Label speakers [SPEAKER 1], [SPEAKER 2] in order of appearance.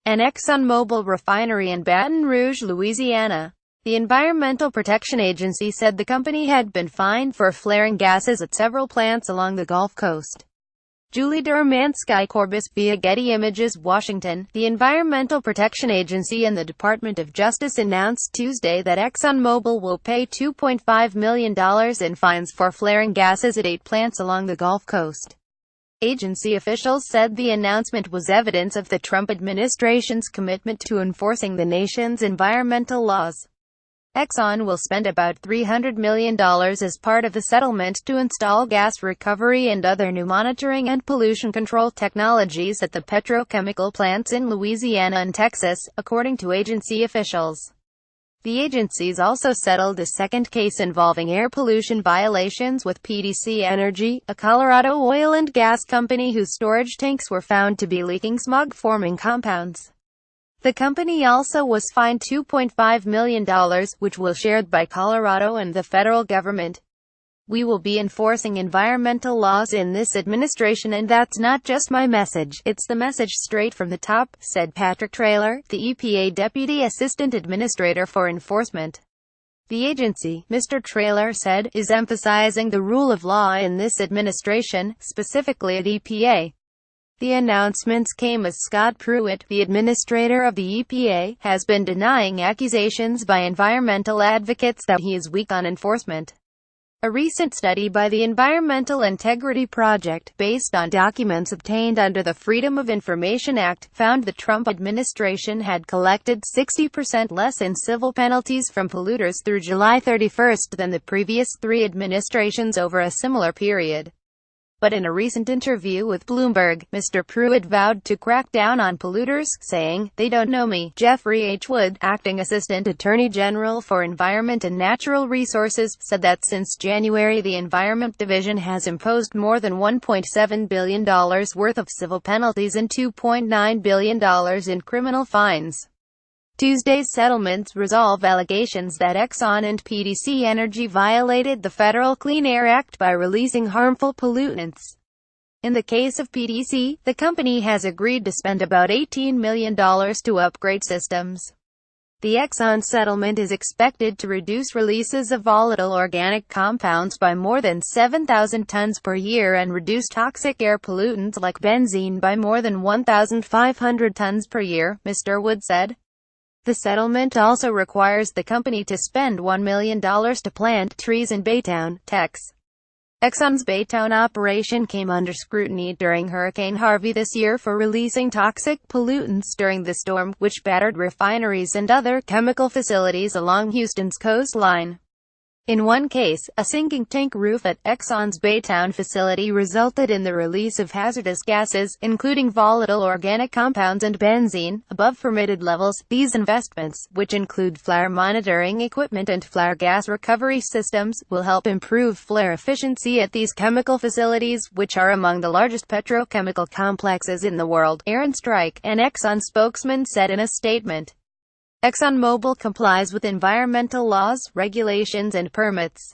[SPEAKER 1] an Exxon Mobil refinery in Baton Rouge, Louisiana. The Environmental Protection Agency said the company had been fined for flaring gases at several plants along the Gulf Coast. Julie DermanskyCorbis via Getty Images, Washington. The Environmental Protection Agency and the Department of Justice announced Tuesday that Exxon Mobil will pay $2.5 million in fines for flaring gases at 8 plants along the Gulf Coast. Agency officials said the announcement was evidence of the Trump administration's commitment to enforcing the nation's environmental laws. Exxon will spend about $300 million as part of the settlement to install gas recovery and other new monitoring and pollution control technologies at the petrochemical plants in Louisiana and Texas, according to agency officials. The agencies also settled a second case involving air pollution violations with PDC Energy, a Colorado oil and gas company whose storage tanks were found to be leaking smog-forming compounds. The company also was fined $2.5 million, which was shared by Colorado and the federal government. "We will be enforcing environmental laws in this administration, and that's not just my message, it's the message straight from the top," said Patrick Traylor, the EPA Deputy Assistant Administrator for Enforcement. The agency, Mr. Traylor said, is emphasizing the rule of law in this administration, specifically at EPA. The announcements came as Scott Pruitt, the administrator of the EPA, has been denying accusations by environmental advocates that he is weak on enforcement. A recent study by the Environmental Integrity Project, based on documents obtained under the Freedom of Information Act, found the Trump administration had collected 60% less in civil penalties from polluters through July 31 than the previous 3 administrations over a similar period. But in a recent interview with Bloomberg, Mr. Pruitt vowed to crack down on polluters, saying, "They don't know me." Jeffrey H. Wood, acting Assistant Attorney General for Environment and Natural Resources, said that since January the Environment Division has imposed more than $1.7 billion worth of civil penalties and $2.9 billion in criminal fines. Tuesday's settlements resolve allegations that Exxon and PDC Energy violated the Federal Clean Air Act by releasing harmful pollutants. In the case of PDC, the company has agreed to spend about $18 million to upgrade systems. The Exxon settlement is expected to reduce releases of volatile organic compounds by more than 7,000 tons per year and reduce toxic air pollutants like benzene by more than 1,500 tons per year, Mr. Wood said. The settlement also requires the company to spend $1 million to plant trees in Baytown, Texas. Exxon's Baytown operation came under scrutiny during Hurricane Harvey this year for releasing toxic pollutants during the storm, which battered refineries and other chemical facilities along Houston's coastline. In one case, a sinking tank roof at Exxon's Baytown facility resulted in the release of hazardous gases, including volatile organic compounds and benzene, above permitted levels. These investments, which include flare monitoring equipment and flare gas recovery systems, will help improve flare efficiency at these chemical facilities, which are among the largest petrochemical complexes in the world, Aaron Strike, an Exxon spokesman said in a statement. Exxon Mobil complies with environmental laws, regulations and permits.